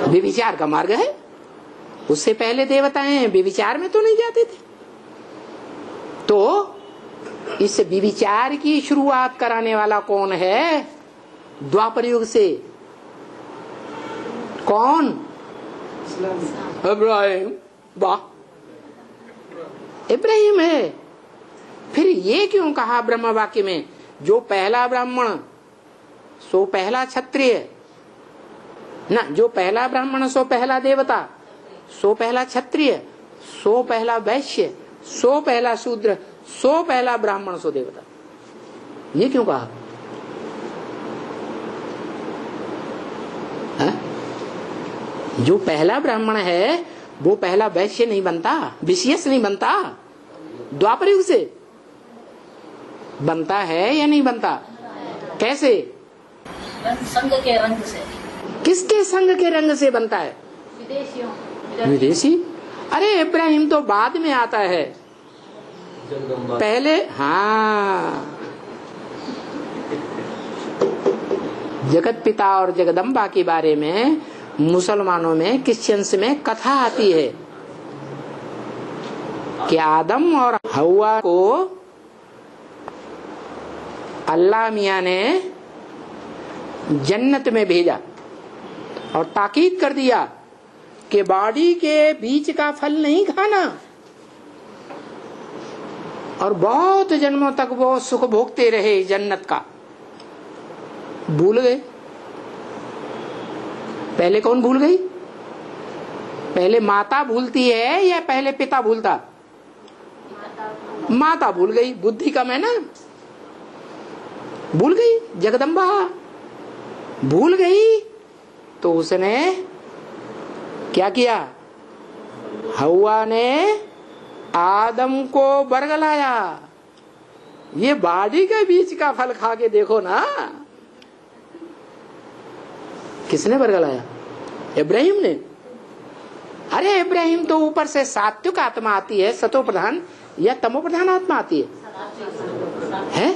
व्यभिचार का मार्ग है। उससे पहले देवताएं व्यभिचार में तो नहीं जाते थे। तो इस व्यभिचार की शुरुआत कराने वाला कौन है? द्वापर युग से कौन? इब्राहिम। वाह, इब्राहिम है। फिर ये क्यों कहा ब्रह्म वाक्य में, जो पहला ब्राह्मण सो पहला क्षत्रिय ना, जो पहला ब्राह्मण सो पहला देवता, सो पहला क्षत्रिय, सो पहला वैश्य, सो पहला शूद्र, सो पहला ब्राह्मण, सो देवता। ये क्यों कहा? जो पहला ब्राह्मण है वो पहला वैश्य नहीं बनता, विशेष नहीं बनता, द्वापर युग से बनता है या नहीं बनता? कैसे? संग के रंग से। किसके संग के रंग से बनता है? विदेशी। अरे इब्राहिम तो बाद में आता है, पहले। हाँ, जगत पिता और जगदम्बा के बारे में मुसलमानों में, क्रिश्चियंस में कथा आती है कि आदम और हव्वा को अल्लाह मियां ने जन्नत में भेजा और ताकीद कर दिया कि बाड़ी के बीच का फल नहीं खाना, और बहुत जन्मों तक वो सुख भोगते रहे जन्नत का। भूल गए। पहले कौन भूल गई? पहले माता भूलती है या पहले पिता भूलता? माता भूल गई, बुद्धि कम है ना, भूल गई। जगदम्बा भूल गई तो उसने क्या किया? हव्वा ने आदम को बरगलाया, ये बाड़ी के बीच का फल खा के देखो ना। किसने बरगलाया? इब्राहिम ने। अरे इब्राहिम तो ऊपर से सात्विक आत्मा आती है, सतो प्रधान या तमो प्रधान आत्मा आती है?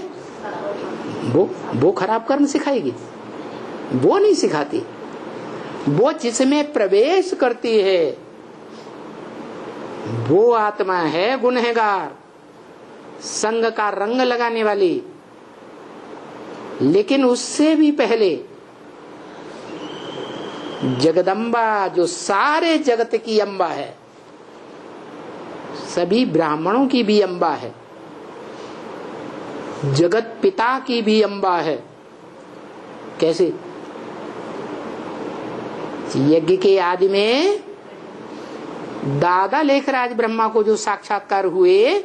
वो खराब कर्म सिखाएगी? वो नहीं सिखाती। वो जिसमें प्रवेश करती है वो आत्मा है गुनहगार, संग का रंग लगाने वाली। लेकिन उससे भी पहले जगदम्बा, जो सारे जगत की अम्बा है, सभी ब्राह्मणों की भी अम्बा है, जगत पिता की भी अम्बा है। कैसे? यज्ञ के आदि में दादा लेखराज ब्रह्मा को जो साक्षात्कार हुए,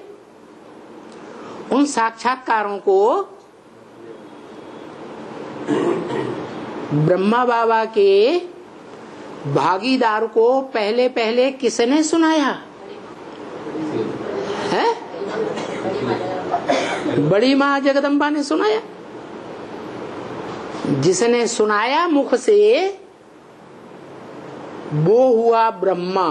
उन साक्षात्कारों को ब्रह्मा बाबा के भागीदार को पहले पहले किसने सुनाया है? बड़ी माँ जगदम्बा ने सुनाया। जिसने सुनाया मुख से वो हुआ ब्रह्मा,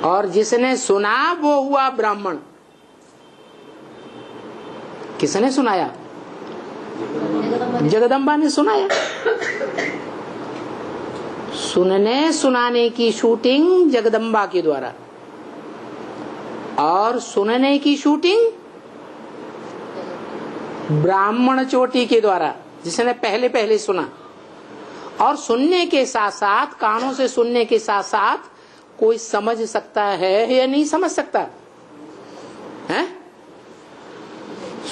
और जिसने सुना वो हुआ ब्राह्मण। किसने सुनाया? जगदम्बा ने सुनाया। सुनने सुनाने की शूटिंग जगदम्बा के द्वारा, और सुनने की शूटिंग ब्राह्मण चोटी के द्वारा, जिसने पहले पहले सुना। और सुनने के साथ साथ, कानों से सुनने के साथ साथ, कोई समझ सकता है या नहीं समझ सकता है?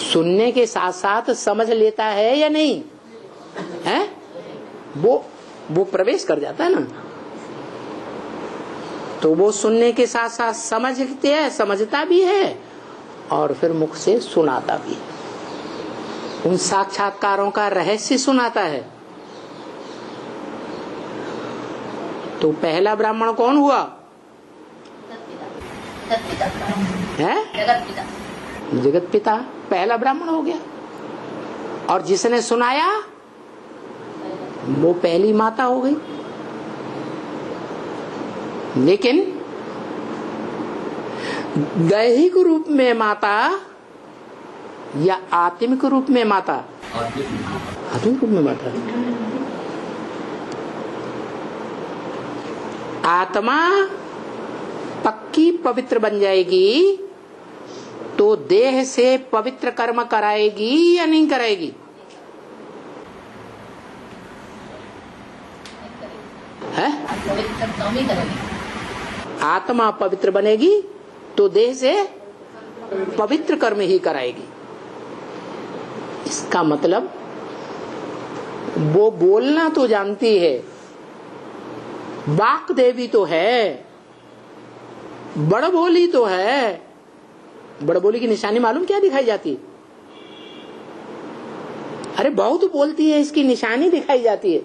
सुनने के साथ साथ समझ लेता है या नहीं है? वो प्रवेश कर जाता है ना। तो वो सुनने के साथ साथ समझते है, समझता भी है, और फिर मुख से सुनाता भी है। उन साक्षात्कारों का रहस्य सुनाता है। तो पहला ब्राह्मण कौन हुआ? है? जगत पिता पहला ब्राह्मण हो गया। और जिसने सुनाया वो पहली माता हो गई। लेकिन दैहिक रूप में माता या आत्मिक रूप में माता? आत्मिक रूप में माता। आत्मा पक्की पवित्र बन जाएगी तो देह से पवित्र कर्म कराएगी या नहीं कराएगी? है? पवित्र काम ही करेंगे। आत्मा पवित्र बनेगी तो देह से पवित्र कर्म ही कराएगी। इसका मतलब वो बोलना तो जानती है, वाक देवी तो है, बड़बोली तो है। बड़बोली की निशानी मालूम क्या दिखाई जाती है? अरे बहुत बोलती है, इसकी निशानी दिखाई जाती है।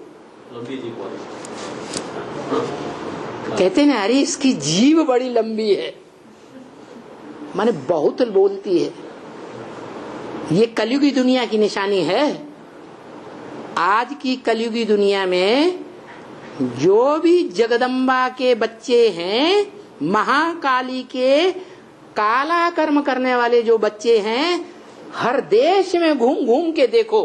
कहते हैं अरे इसकी जीभ बड़ी लंबी है, माने बहुत बोलती है। ये कलयुगी दुनिया की निशानी है। आज की कलयुगी दुनिया में जो भी जगदम्बा के बच्चे हैं, महाकाली के काला कर्म करने वाले जो बच्चे हैं, हर देश में घूम घूम के देखो,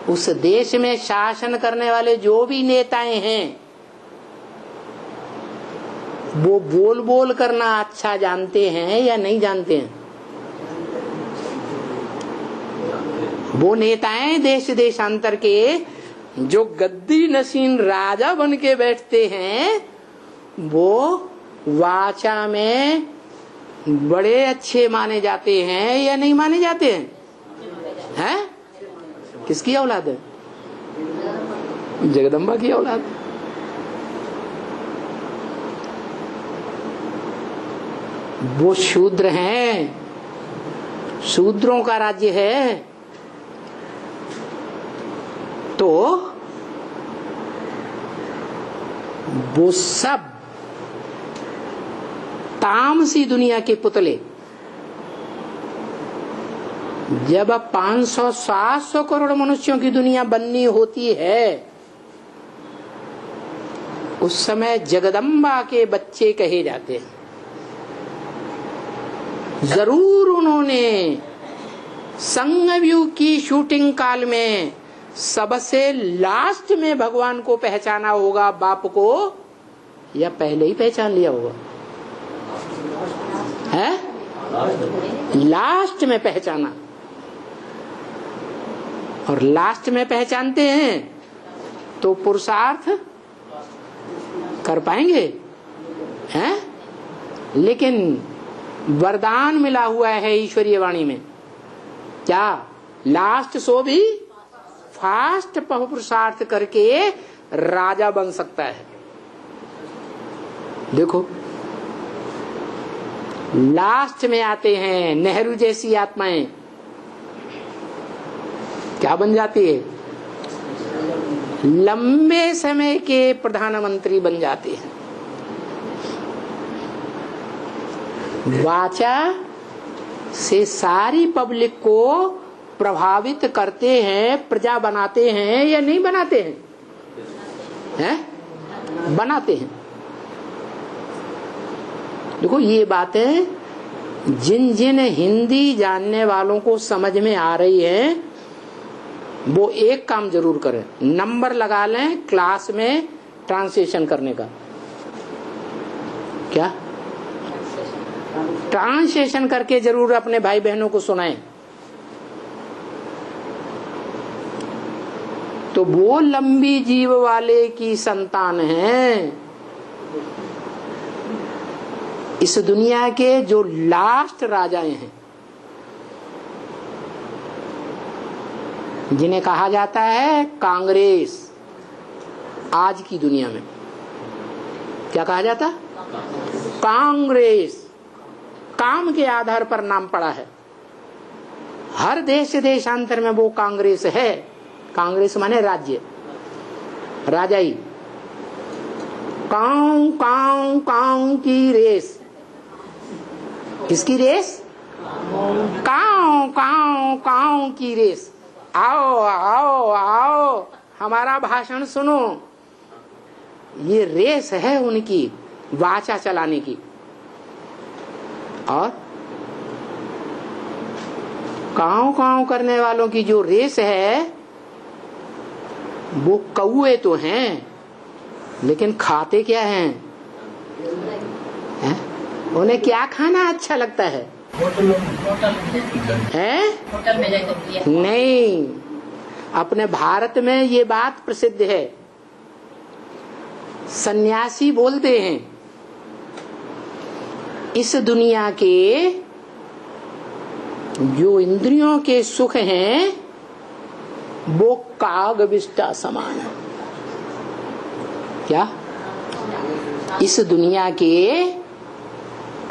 उस देश में शासन करने वाले जो भी नेताएं हैं, वो बोल बोल करना अच्छा जानते हैं या नहीं जानते हैं? वो नेताएं देश देशांतर के जो गद्दी नशीन राजा बन के बैठते हैं, वो वाचा में बड़े अच्छे माने जाते हैं या नहीं माने जाते हैं? हैं? किसकी औलाद है? जगदम्बा की औलाद। वो शूद्र हैं, शूद्रों का राज्य है। तो वो सब तामसी दुनिया के पुतले जब 500-700 करोड़ मनुष्यों की दुनिया बननी होती है, उस समय जगदम्बा के बच्चे कहे जाते हैं। जरूर उन्होंने संगव्यूह की शूटिंग काल में सबसे लास्ट में भगवान को पहचाना होगा, बाप को, या पहले ही पहचान लिया होगा? है? लास्ट में पहचाना। और लास्ट में पहचानते हैं तो पुरुषार्थ कर पाएंगे, हैं? लेकिन वरदान मिला हुआ है ईश्वरीय वाणी में, क्या? लास्ट सो भी फास्ट पुरुषार्थ करके राजा बन सकता है। देखो लास्ट में आते हैं नेहरू जैसी आत्माएं, क्या बन जाती है? लंबे समय के प्रधानमंत्री बन जाते हैं। वाचा से सारी पब्लिक को प्रभावित करते हैं, प्रजा बनाते हैं या नहीं बनाते हैं? हैं? बनाते हैं। देखो ये बातें जिन जिन हिंदी जानने वालों को समझ में आ रही है, वो एक काम जरूर करें, नंबर लगा लें क्लास में ट्रांसलेशन करने का। क्या? ट्रांसलेशन करके जरूर अपने भाई बहनों को सुनाएं। तो वो लंबी जीव वाले की संतान है। इस दुनिया के जो लास्ट राजाएं हैं, जिन्हें कहा जाता है कांग्रेस, आज की दुनिया में क्या कहा जाता? कांग्रेस। काम के आधार पर नाम पड़ा है। हर देश देशांतर में वो कांग्रेस है। कांग्रेस माने राज्य, राजाई। काऊ काऊ काऊ की रेस। किसकी रेस? काऊ काऊ काऊ की रेस। आओ आओ आओ हमारा भाषण सुनो। ये रेस है उनकी वाचा चलाने की। और काऊ काऊ करने वालों की जो रेस है, वो कौए तो हैं, लेकिन खाते क्या हैं? उन्हें क्या खाना अच्छा लगता है? होटल में जाकर नहीं, अपने भारत में ये बात प्रसिद्ध है। सन्यासी बोलते हैं इस दुनिया के जो इंद्रियों के सुख हैं वो कागविष्टा समान है। क्या? इस दुनिया के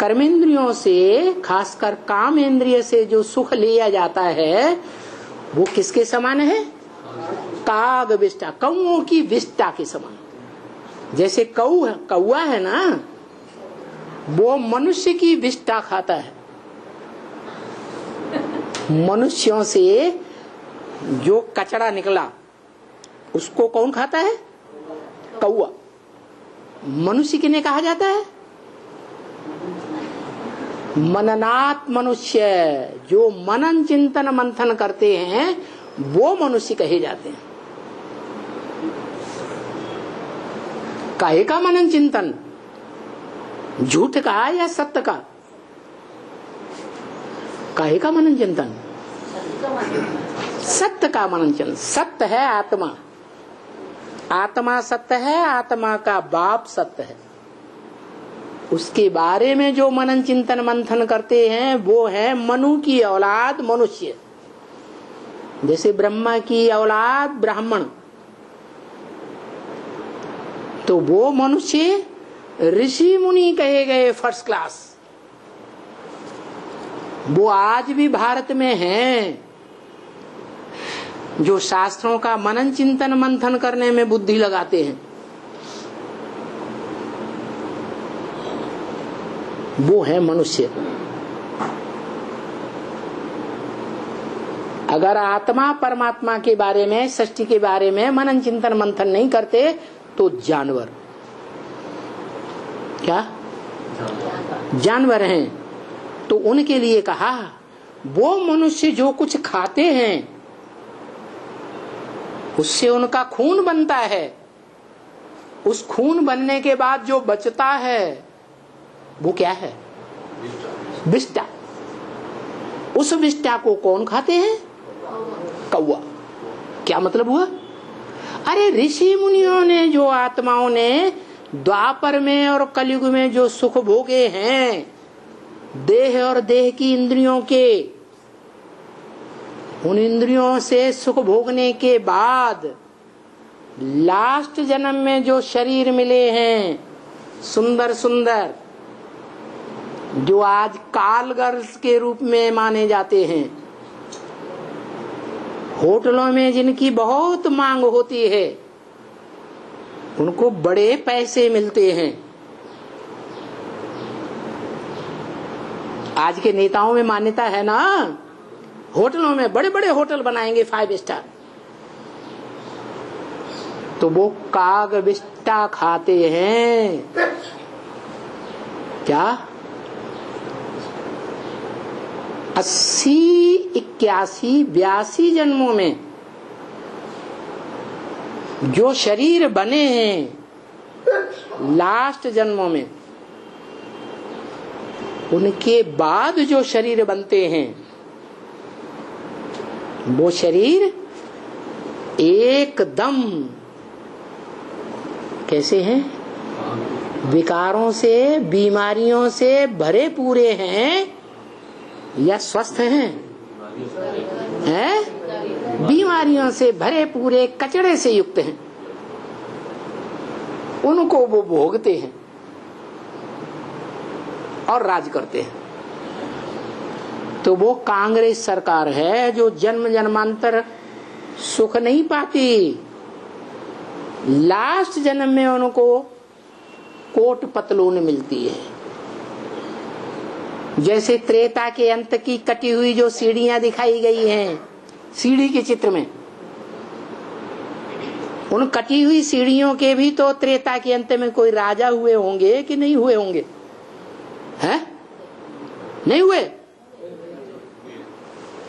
कर्मेंद्रियों से, खासकर काम इंद्रिय से जो सुख लिया जाता है वो किसके समान है? कागविष्टा, कौओं की विष्टा के समान। जैसे कौआ है ना, वो मनुष्य की विष्टा खाता है। मनुष्यों से जो कचरा निकला उसको कौन खाता है? कौआ। मनुष्य किन्हें कहा जाता है? मननात् मनुष्य, जो मनन चिंतन मंथन करते हैं वो मनुष्य कहे जाते हैं। काहे का मनन चिंतन? झूठ का या सत्य का? काहे का मनन चिंतन? सत्य का मनन चिंतन। सत्य है आत्मा, आत्मा सत्य है, आत्मा का बाप सत्य है। उसके बारे में जो मनन चिंतन मंथन करते हैं वो है मनु की औलाद मनुष्य। जैसे ब्रह्मा की औलाद ब्राह्मण, तो वो मनुष्य ऋषि मुनि कहे गए फर्स्ट क्लास। वो आज भी भारत में हैं, जो शास्त्रों का मनन चिंतन मंथन करने में बुद्धि लगाते हैं। वो है मनुष्य। अगर आत्मा परमात्मा के बारे में, सृष्टि के बारे में मनन चिंतन मंथन नहीं करते तो जानवर। क्या? जानवर हैं। तो उनके लिए कहा वो मनुष्य जो कुछ खाते हैं उससे उनका खून बनता है। उस खून बनने के बाद जो बचता है वो क्या है? विष्टा। उस विष्टा को कौन खाते हैं? कौआ। क्या मतलब हुआ? अरे ऋषि मुनियों ने, जो आत्माओं ने द्वापर में और कलयुग में जो सुख भोगे हैं देह और देह की इंद्रियों के, उन इंद्रियों से सुख भोगने के बाद लास्ट जन्म में जो शरीर मिले हैं सुंदर सुंदर, जो आज कालगर्ल्स के रूप में माने जाते हैं, होटलों में जिनकी बहुत मांग होती है, उनको बड़े पैसे मिलते हैं। आज के नेताओं में मान्यता है ना, होटलों में बड़े बड़े होटल बनाएंगे 5 स्टार। तो वो कागविष्टा खाते हैं। क्या? 80, 81, 82 जन्मों में जो शरीर बने हैं लास्ट जन्मों में, उनके बाद जो शरीर बनते हैं वो शरीर एकदम कैसे हैं? विकारों से, बीमारियों से भरे पूरे हैं या स्वस्थ हैं? बीमारियों से भरे पूरे कचड़े से युक्त हैं। उनको वो भोगते हैं और राज करते हैं। तो वो कांग्रेस सरकार है जो जन्म जन्मांतर सुख नहीं पाती। लास्ट जन्म में उनको कोट पतलून मिलती है। जैसे त्रेता के अंत की कटी हुई जो सीढ़ियां दिखाई गई हैं, सीढ़ी के चित्र में, उन कटी हुई सीढ़ियों के भी तो त्रेता के अंत में कोई राजा हुए होंगे कि नहीं हुए होंगे? हैं? नहीं हुए।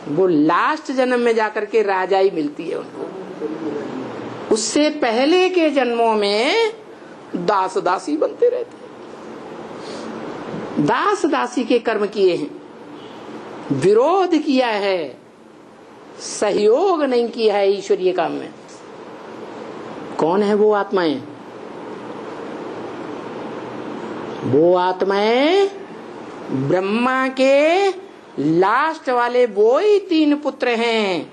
वो लास्ट जन्म में जाकर के राजा ही मिलती है उनको। उससे पहले के जन्मों में दास दासी बनते रहते हैं, दास दासी के कर्म किए हैं, विरोध किया है, सहयोग नहीं किया है ईश्वरीय काम में। कौन है वो आत्माएं? वो आत्माएं ब्रह्मा के लास्ट वाले वो ही 3 पुत्र हैं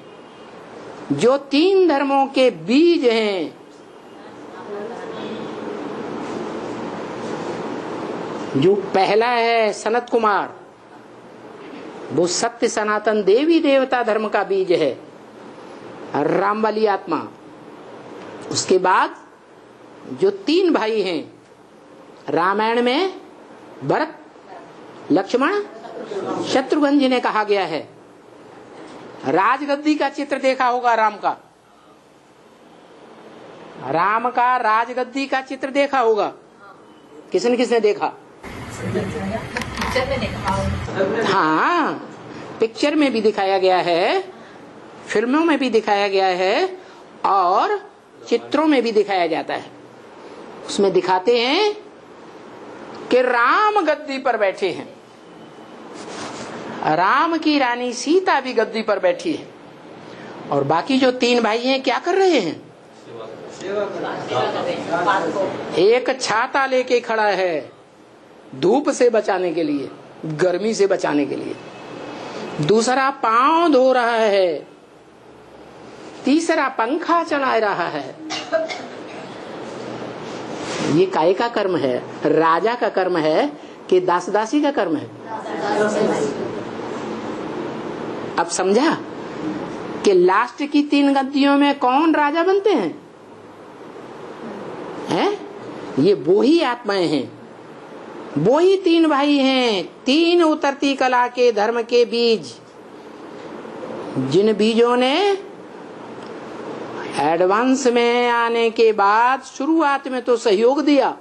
जो 3 धर्मों के बीज हैं। जो पहला है सनत कुमार, वो सत्य सनातन देवी देवता धर्म का बीज है, राम वाली आत्मा। उसके बाद जो 3 भाई हैं रामायण में, भरत लक्ष्मण शत्रुघ्न जिन्हें कहा गया है। राजगद्दी का चित्र देखा होगा राम का, राम का राजगद्दी का चित्र देखा होगा। किसने किसने देखा? पिक्चर में देखा। हाँ, पिक्चर में भी दिखाया गया है, फिल्मों में भी दिखाया गया है और चित्रों में भी दिखाया जाता है। उसमें दिखाते हैं कि राम गद्दी पर बैठे हैं, राम की रानी सीता भी गद्दी पर बैठी है और बाकी जो 3 भाई हैं क्या कर रहे हैं? एक छाता लेके खड़ा है धूप से बचाने के लिए, गर्मी से बचाने के लिए। दूसरा पांव धो रहा है, तीसरा पंखा चला रहा है। ये काय का कर्म है? राजा का कर्म है कि दास दासी का कर्म है? अब समझा कि लास्ट की 3 गद्दियों में कौन राजा बनते हैं? ये वो ही आत्माएं हैं, वो ही 3 भाई हैं, 3 उतरती कला के धर्म के बीज, जिन बीजों ने एडवांस में आने के बाद शुरुआत में तो सहयोग दिया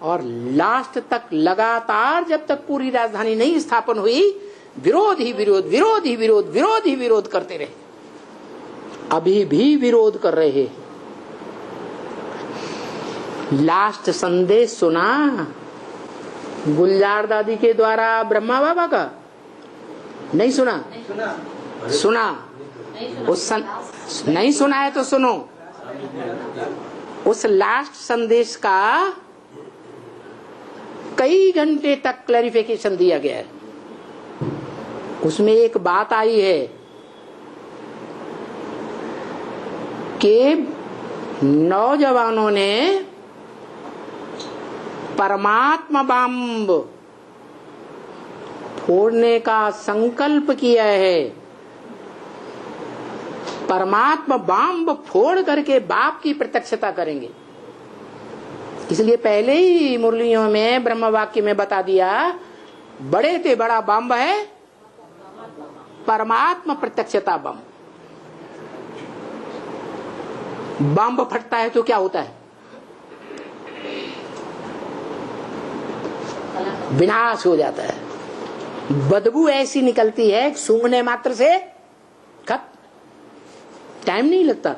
और लास्ट तक लगातार जब तक पूरी राजधानी नहीं स्थापन हुई विरोध ही विरोध, विरोध ही विरोध, विरोध ही विरोध करते रहे। अभी भी विरोध कर रहे हैं। लास्ट संदेश सुना गुलजार दादी के द्वारा ब्रह्मा बाबा का? नहीं सुना? सुना? नहीं सुना है तो सुनो। उस लास्ट संदेश का कई घंटे तक क्लैरिफिकेशन दिया गया है। उसमें एक बात आई है कि नौजवानों ने परमात्मा बम फोड़ने का संकल्प किया है। परमात्मा बम फोड़ करके बाप की प्रत्यक्षता करेंगे। इसलिए पहले ही मुरलियों में ब्रह्म वाक्य में बता दिया, बड़े से बड़ा बम है परमात्मा प्रत्यक्षता बम। बम फटता है तो क्या होता है? विनाश हो जाता है। बदबू ऐसी निकलती है सूंघने मात्र से खत्म, टाइम नहीं लगता।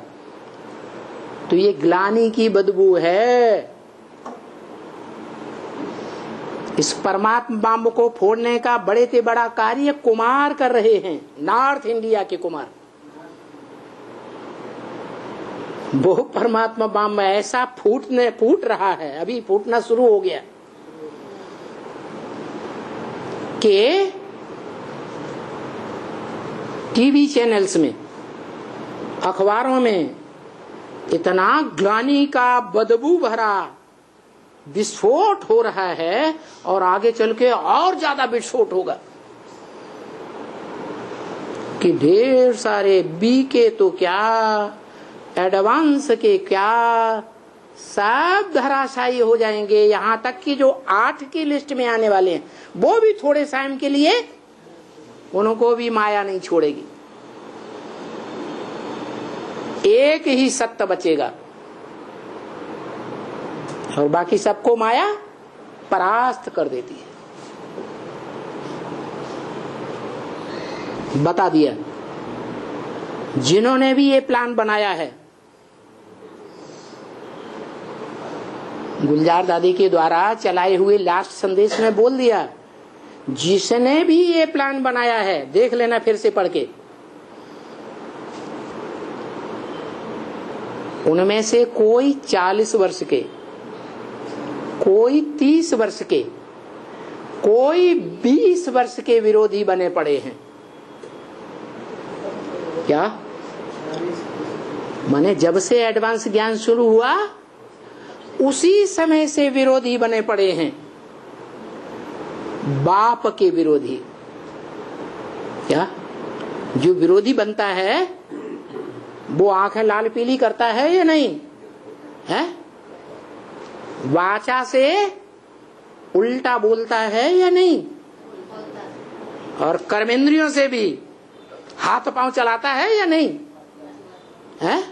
तो ये ग्लानि की बदबू है। इस परमात्मा बम को फोड़ने का बड़े से बड़ा कार्य कुमार कर रहे हैं, नॉर्थ इंडिया के कुमार। वो परमात्मा बम ऐसा फूट रहा है, अभी फूटना शुरू हो गया कि टीवी चैनल्स में, अखबारों में इतना ग्लानि का बदबू भरा विस्फोट हो रहा है और आगे चल के और ज्यादा विस्फोट होगा कि ढेर सारे बी के तो क्या, एडवांस के क्या, सब धराशायी हो जाएंगे। यहां तक कि जो 8 की लिस्ट में आने वाले हैं वो भी थोड़े टाइम के लिए उनको भी माया नहीं छोड़ेगी। एक ही सत्य बचेगा और बाकी सबको माया परास्त कर देती है। बता दिया जिन्होंने भी ये प्लान बनाया है गुलजार दादी के द्वारा चलाए हुए लास्ट संदेश में बोल दिया, जिसने भी ये प्लान बनाया है, देख लेना फिर से पढ़ के, उनमें से कोई 40 वर्ष के, कोई 30 वर्ष के, कोई 20 वर्ष के विरोधी बने पड़े हैं। क्या माने? जब से एडवांस ज्ञान शुरू हुआ उसी समय से विरोधी बने पड़े हैं, बाप के विरोधी। क्या जो विरोधी बनता है वो आंखें लाल पीली करता है या नहीं है? वाचा से उल्टा बोलता है या नहीं? और कर्मेंद्रियों से भी हाथ पांव चलाता है या नहीं है?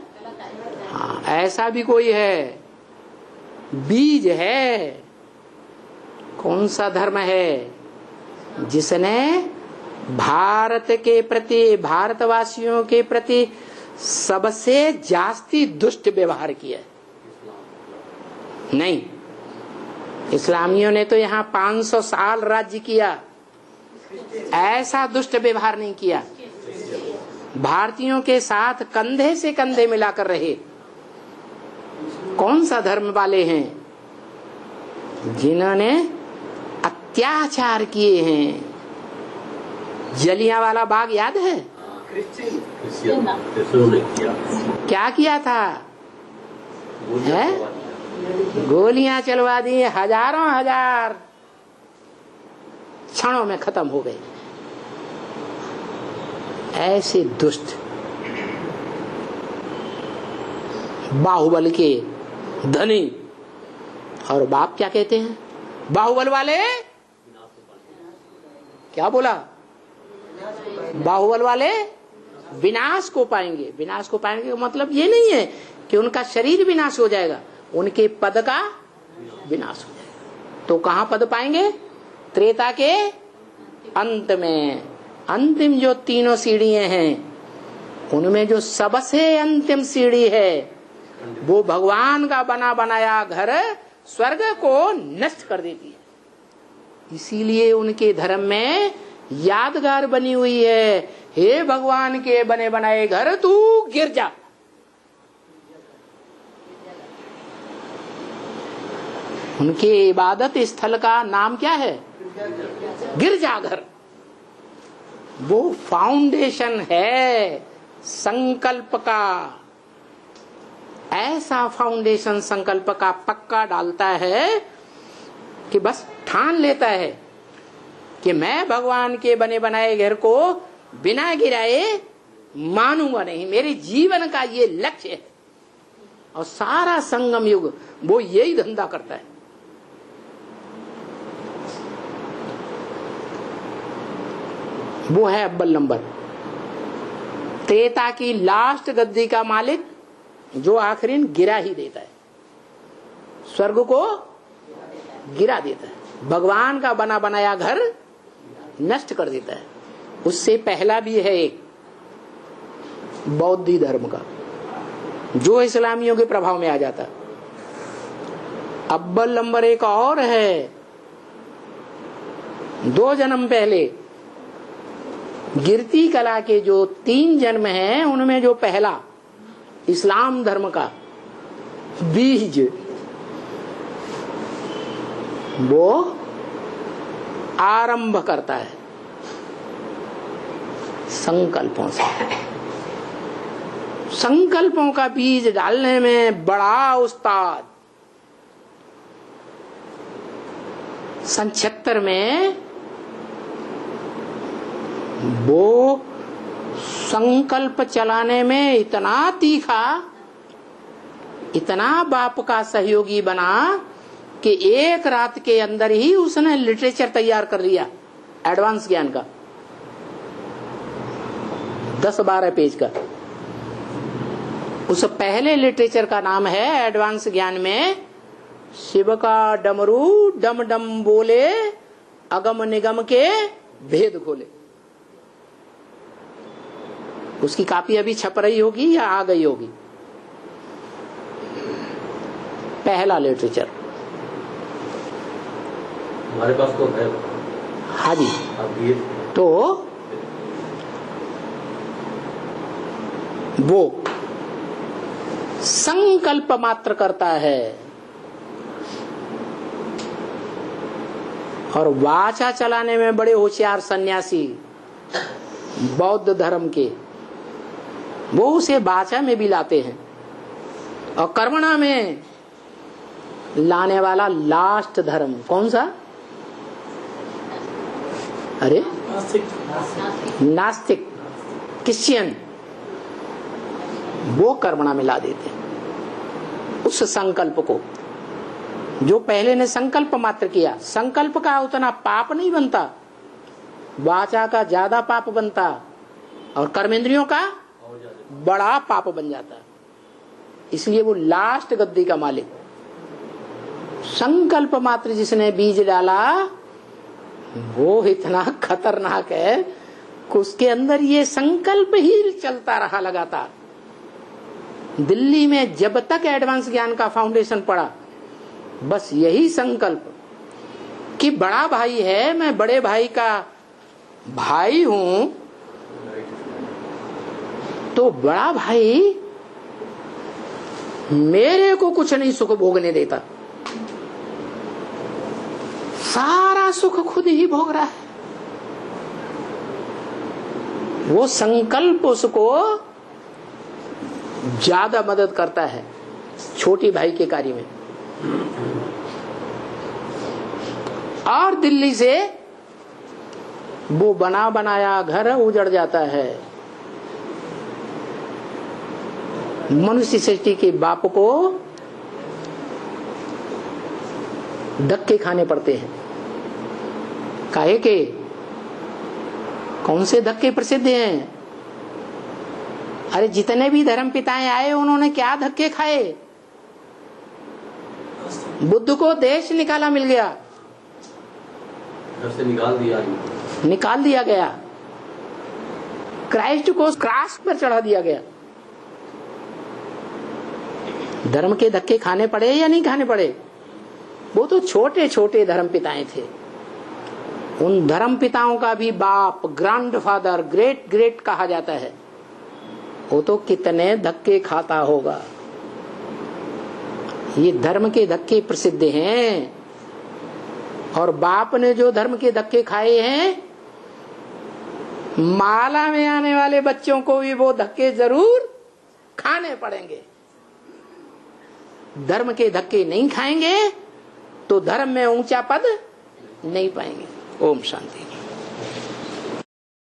हाँ, ऐसा भी कोई है, बीज है। कौन सा धर्म है? जिसने भारत के प्रति, भारतवासियों के प्रति सबसे जास्ती दुष्ट व्यवहार किया। नहीं, इस्लामियों ने तो यहाँ 500 साल राज्य किया, ऐसा दुष्ट व्यवहार नहीं किया। भारतीयों के साथ कंधे से कंधे मिलाकर रहे। कौन सा धर्म वाले हैं? जिन्होंने अत्याचार किए हैं। जलियांवाला बाग याद है? क्या किया था? है? गोलियां चलवा दी, हजारों हजार क्षणों में खत्म हो गए। ऐसे दुष्ट बाहुबल के धनी। और बाप क्या कहते हैं? बाहुबल वाले क्या बोला? बाहुबल वाले विनाश को पाएंगे। विनाश को पाएंगे का मतलब ये नहीं है कि उनका शरीर विनाश हो जाएगा, उनके पद का विनाश हो जाएगा। तो कहां पद पाएंगे? त्रेता के अंत में। अंतिम जो तीनों सीढ़ियां हैं, उनमें जो सबसे अंतिम सीढ़ी है वो भगवान का बना बनाया घर स्वर्ग को नष्ट कर देती है। इसीलिए उनके धर्म में यादगार बनी हुई है, हे भगवान के बने बनाए घर तू गिर जा। उनके इबादत स्थल का नाम क्या है? गिरजाघर। वो फाउंडेशन है संकल्प का। ऐसा फाउंडेशन संकल्प का पक्का डालता है कि बस ठान लेता है कि मैं भगवान के बने बनाए घर को बिना गिराए मानूंगा नहीं। मेरे जीवन का ये लक्ष्य है। और सारा संगम युग वो यही धंधा करता है। वो है अव्वल नंबर। त्रेता की लास्ट गद्दी का मालिक जो आखिरी गिरा ही देता है, स्वर्ग को गिरा देता है, भगवान का बना बनाया घर नष्ट कर देता है। उससे पहला भी है एक बौद्धी धर्म का, जो इस्लामियों के प्रभाव में आ जाता। अव्वल नंबर एक और है। 2 जन्म पहले गिरती कला के जो 3 जन्म हैं, उनमें जो पहला इस्लाम धर्म का बीज, वो आरंभ करता है संकल्पों से। संकल्पों का बीज डालने में बड़ा उस्ताद। 76 में वो संकल्प चलाने में इतना तीखा, इतना बाप का सहयोगी बना कि एक रात के अंदर ही उसने लिटरेचर तैयार कर लिया एडवांस ज्ञान का, 10-12 पेज का। उस पहले लिटरेचर का नाम है एडवांस ज्ञान में शिव का डमरू डम डम बोले, अगम निगम के भेद खोले। उसकी कॉपी अभी छप रही होगी या आ गई होगी। पहला लिटरेचर हमारे पास तो है। हाँ जी, आप ये तो वो संकल्प मात्र करता है और वाचा चलाने में बड़े होशियार सन्यासी बौद्ध धर्म के, वो उसे वाचा में भी लाते हैं और कर्मणा में लाने वाला लास्ट धर्म कौन सा? अरे नास्तिक, क्रिश्चियन, वो कर्मणा में ला देते हैं उस संकल्प को। जो पहले ने संकल्प मात्र किया, संकल्प का उतना पाप नहीं बनता, वाचा का ज्यादा पाप बनता और कर्मेंद्रियों का बड़ा पाप बन जाता। इसलिए वो लास्ट गद्दी का मालिक। संकल्प मात्र जिसने बीज डाला वो इतना खतरनाक है कि उसके अंदर ये संकल्प ही चलता रहा लगातार। दिल्ली में जब तक एडवांस ज्ञान का फाउंडेशन पड़ा, बस यही संकल्प कि बड़ा भाई है, मैं बड़े भाई का भाई हूं, तो बड़ा भाई मेरे को कुछ नहीं सुख भोगने देता, सारा सुख खुद ही भोग रहा है। वो संकल्प उसको ज्यादा मदद करता है छोटी भाई के कार्य में। और दिल्ली से वो बना बनाया घर उजड़ जाता है। मनुष्य सृष्टि के बाप को धक्के खाने पड़ते हैं। काहे के? कौन से धक्के प्रसिद्ध हैं? अरे जितने भी धर्म पिताएं आए उन्होंने क्या धक्के खाए? बुद्ध को देश निकाला मिल गया, घर से निकाल दिया गया। क्राइस्ट को क्रॉस पर चढ़ा दिया गया। धर्म के धक्के खाने पड़े या नहीं खाने पड़े? वो तो छोटे छोटे धर्म पिताएं थे। उन धर्म पिताओं का भी बाप, ग्रैंडफादर, ग्रेट ग्रेट कहा जाता है। वो तो कितने धक्के खाता होगा। ये धर्म के धक्के प्रसिद्ध हैं। और बाप ने जो धर्म के धक्के खाए हैं, माला में आने वाले बच्चों को भी वो धक्के जरूर खाने पड़ेंगे। धर्म के धक्के नहीं खाएंगे तो धर्म में ऊंचा पद नहीं पाएंगे। ओम शांति।